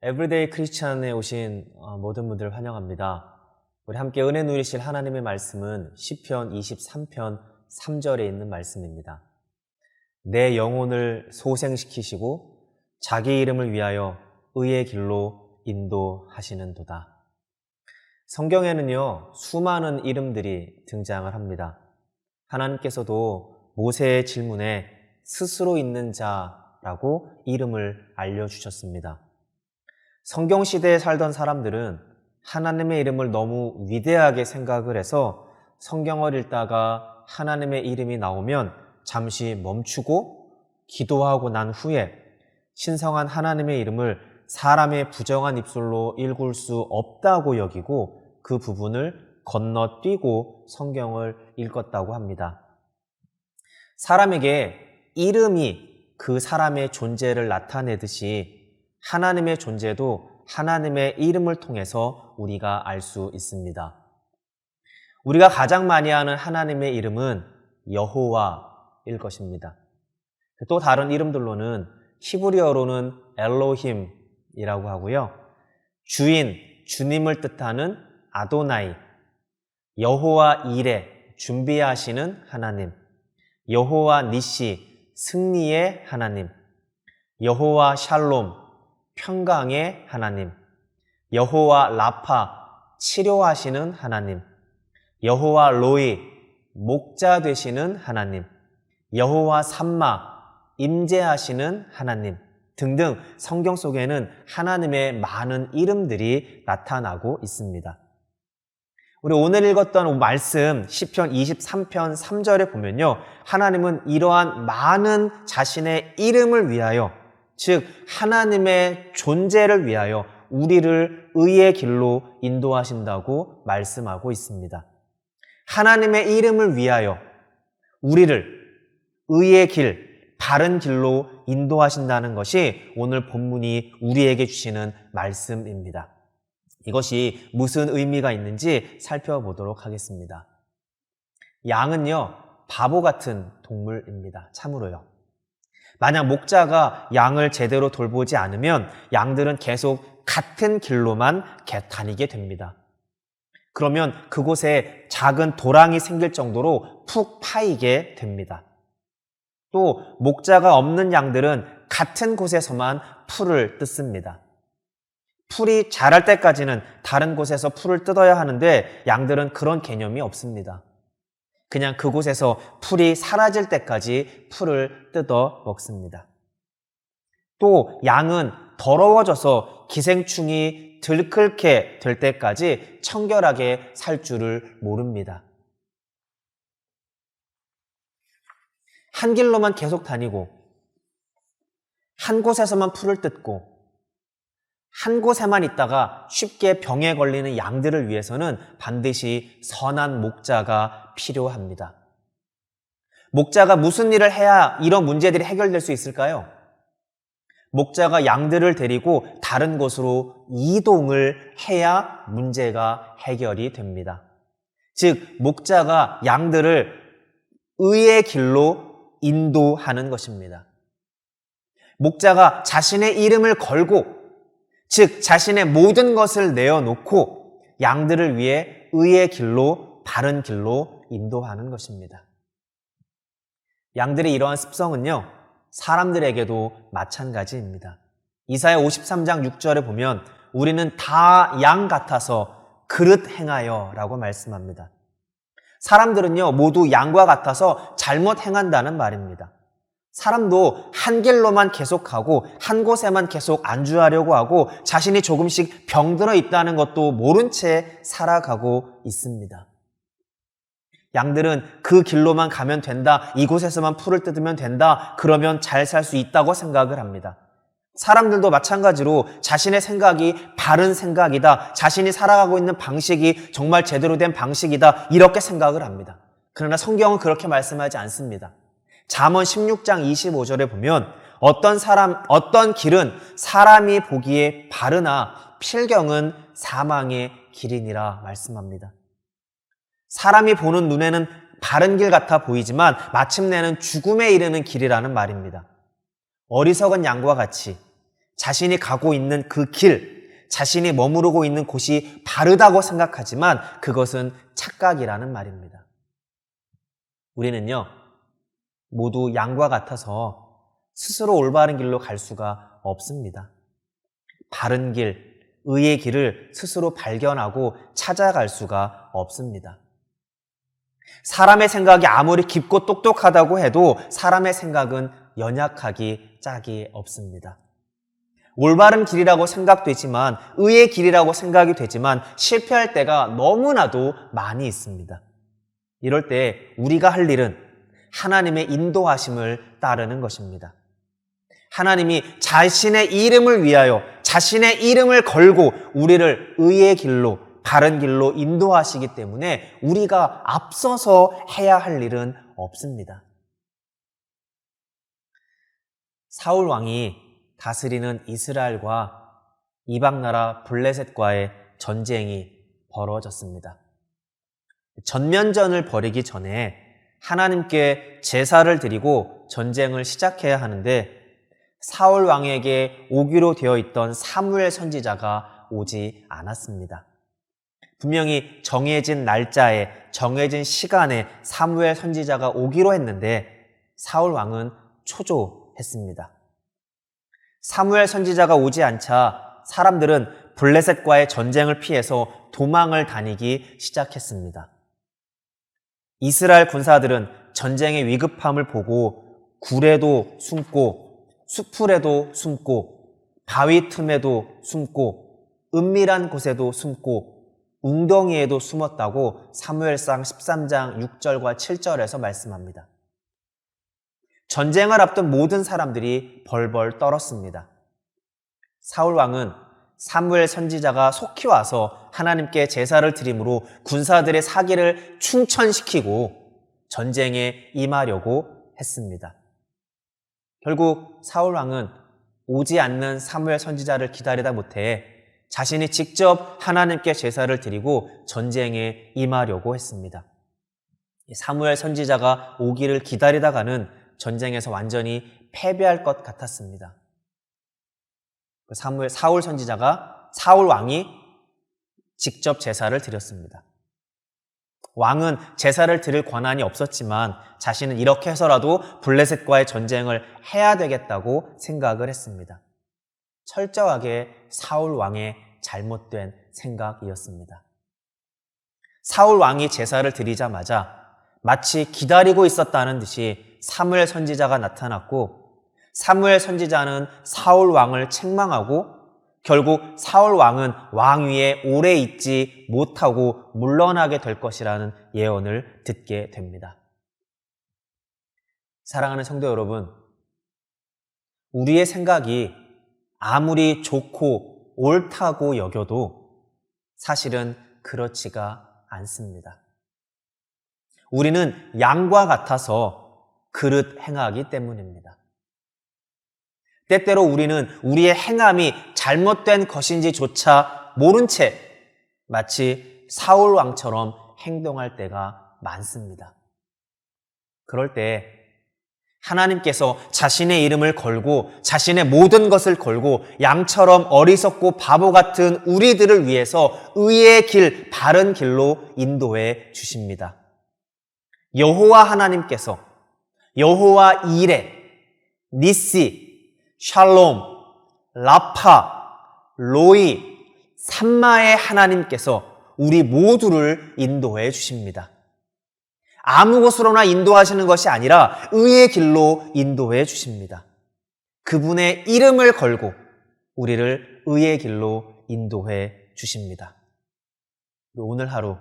에브리데이 크리스찬에 오신 모든 분들을 환영합니다. 우리 함께 은혜 누리실 하나님의 말씀은 시편 23편 3절에 있는 말씀입니다. 내 영혼을 소생시키시고 자기 이름을 위하여 의의 길로 인도하시는도다. 성경에는요, 수많은 이름들이 등장을 합니다. 하나님께서도 모세의 질문에 스스로 있는 자라고 이름을 알려주셨습니다. 성경 시대에 살던 사람들은 하나님의 이름을 너무 위대하게 생각을 해서 성경을 읽다가 하나님의 이름이 나오면 잠시 멈추고 기도하고 난 후에 신성한 하나님의 이름을 사람의 부정한 입술로 읽을 수 없다고 여기고 그 부분을 건너뛰고 성경을 읽었다고 합니다. 사람에게 이름이 그 사람의 존재를 나타내듯이 하나님의 존재도 하나님의 이름을 통해서 우리가 알 수 있습니다. 우리가 가장 많이 아는 하나님의 이름은 여호와일 것입니다. 또 다른 이름들로는 히브리어로는 엘로힘이라고 하고요. 주인, 주님을 뜻하는 아도나이, 여호와 이레, 준비하시는 하나님, 여호와 니시, 승리의 하나님, 여호와 샬롬, 평강의 하나님, 여호와 라파, 치료하시는 하나님, 여호와 로이, 목자 되시는 하나님, 여호와 삼마, 임재하시는 하나님 등등 성경 속에는 하나님의 많은 이름들이 나타나고 있습니다. 우리 오늘 읽었던 말씀 시편 23편 3절에 보면요, 하나님은 이러한 많은 자신의 이름을 위하여, 즉 하나님의 존재를 위하여 우리를 의의 길로 인도하신다고 말씀하고 있습니다. 하나님의 이름을 위하여 우리를 의의 길, 바른 길로 인도하신다는 것이 오늘 본문이 우리에게 주시는 말씀입니다. 이것이 무슨 의미가 있는지 살펴보도록 하겠습니다. 양은요, 바보 같은 동물입니다. 참으로요. 만약 목자가 양을 제대로 돌보지 않으면 양들은 계속 같은 길로만 다니게 됩니다. 그러면 그곳에 작은 도랑이 생길 정도로 푹 파이게 됩니다. 또 목자가 없는 양들은 같은 곳에서만 풀을 뜯습니다. 풀이 자랄 때까지는 다른 곳에서 풀을 뜯어야 하는데 양들은 그런 개념이 없습니다. 그냥 그곳에서 풀이 사라질 때까지 풀을 뜯어 먹습니다. 또 양은 더러워져서 기생충이 들끓게 될 때까지 청결하게 살 줄을 모릅니다. 한 길로만 계속 다니고 한 곳에서만 풀을 뜯고 한 곳에만 있다가 쉽게 병에 걸리는 양들을 위해서는 반드시 선한 목자가 필요합니다. 목자가 무슨 일을 해야 이런 문제들이 해결될 수 있을까요? 목자가 양들을 데리고 다른 곳으로 이동을 해야 문제가 해결이 됩니다. 즉, 목자가 양들을 의의 길로 인도하는 것입니다. 목자가 자신의 이름을 걸고, 즉 자신의 모든 것을 내어놓고 양들을 위해 의의 길로, 바른 길로 인도하는 것입니다. 양들의 이러한 습성은요, 사람들에게도 마찬가지입니다. 이사야 53장 6절에 보면 우리는 다 양 같아서 그릇 행하여 라고 말씀합니다. 사람들은요, 모두 양과 같아서 잘못 행한다는 말입니다. 사람도 한 길로만 계속하고 한 곳에만 계속 안주하려고 하고 자신이 조금씩 병들어 있다는 것도 모른 채 살아가고 있습니다. 양들은 그 길로만 가면 된다, 이곳에서만 풀을 뜯으면 된다, 그러면 잘 살 수 있다고 생각을 합니다. 사람들도 마찬가지로 자신의 생각이 바른 생각이다, 자신이 살아가고 있는 방식이 정말 제대로 된 방식이다, 이렇게 생각을 합니다. 그러나 성경은 그렇게 말씀하지 않습니다. 잠언 16장 25절에 보면 어떤 길은 사람이 보기에 바르나 필경은 사망의 길이니라 말씀합니다. 사람이 보는 눈에는 바른 길 같아 보이지만 마침내는 죽음에 이르는 길이라는 말입니다. 어리석은 양과 같이 자신이 가고 있는 그 길, 자신이 머무르고 있는 곳이 바르다고 생각하지만 그것은 착각이라는 말입니다. 우리는요, 모두 양과 같아서 스스로 올바른 길로 갈 수가 없습니다. 바른 길, 의의 길을 스스로 발견하고 찾아갈 수가 없습니다. 사람의 생각이 아무리 깊고 똑똑하다고 해도 사람의 생각은 연약하기 짝이 없습니다. 올바른 길이라고 생각되지만, 의의 길이라고 생각이 되지만 실패할 때가 너무나도 많이 있습니다. 이럴 때 우리가 할 일은 하나님의 인도하심을 따르는 것입니다. 하나님이 자신의 이름을 위하여 자신의 이름을 걸고 우리를 의의 길로, 바른 길로 인도하시기 때문에 우리가 앞서서 해야 할 일은 없습니다. 사울 왕이 다스리는 이스라엘과 이방나라 블레셋과의 전쟁이 벌어졌습니다. 전면전을 벌이기 전에 하나님께 제사를 드리고 전쟁을 시작해야 하는데 사울 왕에게 오기로 되어 있던 사무엘 선지자가 오지 않았습니다. 분명히 정해진 날짜에, 정해진 시간에 사무엘 선지자가 오기로 했는데 사울 왕은 초조했습니다. 사무엘 선지자가 오지 않자 사람들은 블레셋과의 전쟁을 피해서 도망을 다니기 시작했습니다. 이스라엘 군사들은 전쟁의 위급함을 보고 굴에도 숨고 수풀에도 숨고 바위 틈에도 숨고 은밀한 곳에도 숨고 웅덩이에도 숨었다고 사무엘상 13장 6절과 7절에서 말씀합니다. 전쟁을 앞둔 모든 사람들이 벌벌 떨었습니다. 사울 왕은 사무엘 선지자가 속히 와서 하나님께 제사를 드림으로 군사들의 사기를 충천시키고 전쟁에 임하려고 했습니다. 결국 사울 왕은 오지 않는 사무엘 선지자를 기다리다 못해 자신이 직접 하나님께 제사를 드리고 전쟁에 임하려고 했습니다. 사무엘 선지자가 오기를 기다리다가는 전쟁에서 완전히 패배할 것 같았습니다. 사울 왕이 직접 제사를 드렸습니다. 왕은 제사를 드릴 권한이 없었지만 자신은 이렇게 해서라도 블레셋과의 전쟁을 해야 되겠다고 생각을 했습니다. 철저하게 사울 왕의 잘못된 생각이었습니다. 사울 왕이 제사를 드리자마자 마치 기다리고 있었다는 듯이 사무엘 선지자가 나타났고 사무엘 선지자는 사울 왕을 책망하고 결국 사울 왕은 왕 위에 오래 있지 못하고 물러나게 될 것이라는 예언을 듣게 됩니다. 사랑하는 성도 여러분, 우리의 생각이 아무리 좋고 옳다고 여겨도 사실은 그렇지가 않습니다. 우리는 양과 같아서 그릇 행하기 때문입니다. 때때로 우리는 우리의 행함이 잘못된 것인지조차 모른 채 마치 사울 왕처럼 행동할 때가 많습니다. 그럴 때 하나님께서 자신의 이름을 걸고 자신의 모든 것을 걸고 양처럼 어리석고 바보 같은 우리들을 위해서 의의 길, 바른 길로 인도해 주십니다. 여호와 하나님께서 여호와 이레, 니시, 샬롬, 라파, 로이, 삼마의 하나님께서 우리 모두를 인도해 주십니다. 아무 곳으로나 인도하시는 것이 아니라 의의 길로 인도해 주십니다. 그분의 이름을 걸고 우리를 의의 길로 인도해 주십니다. 오늘 하루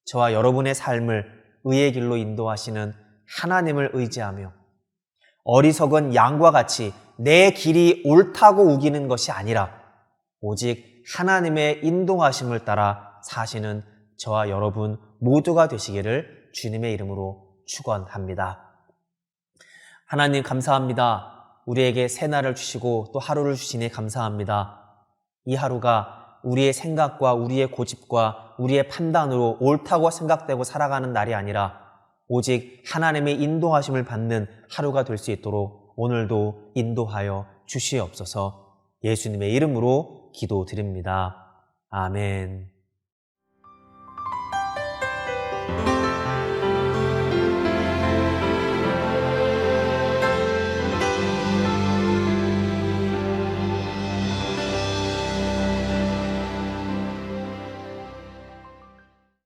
저와 여러분의 삶을 의의 길로 인도하시는 하나님을 의지하며 어리석은 양과 같이 내 길이 옳다고 우기는 것이 아니라 오직 하나님의 인도하심을 따라 사시는 저와 여러분 모두가 되시기를 주님의 이름으로 축원합니다. 하나님 감사합니다. 우리에게 새날을 주시고 또 하루를 주시니 감사합니다. 이 하루가 우리의 생각과 우리의 고집과 우리의 판단으로 옳다고 생각되고 살아가는 날이 아니라 오직 하나님의 인도하심을 받는 하루가 될 수 있도록 오늘도 인도하여 주시옵소서. 예수님의 이름으로 기도드립니다. 아멘.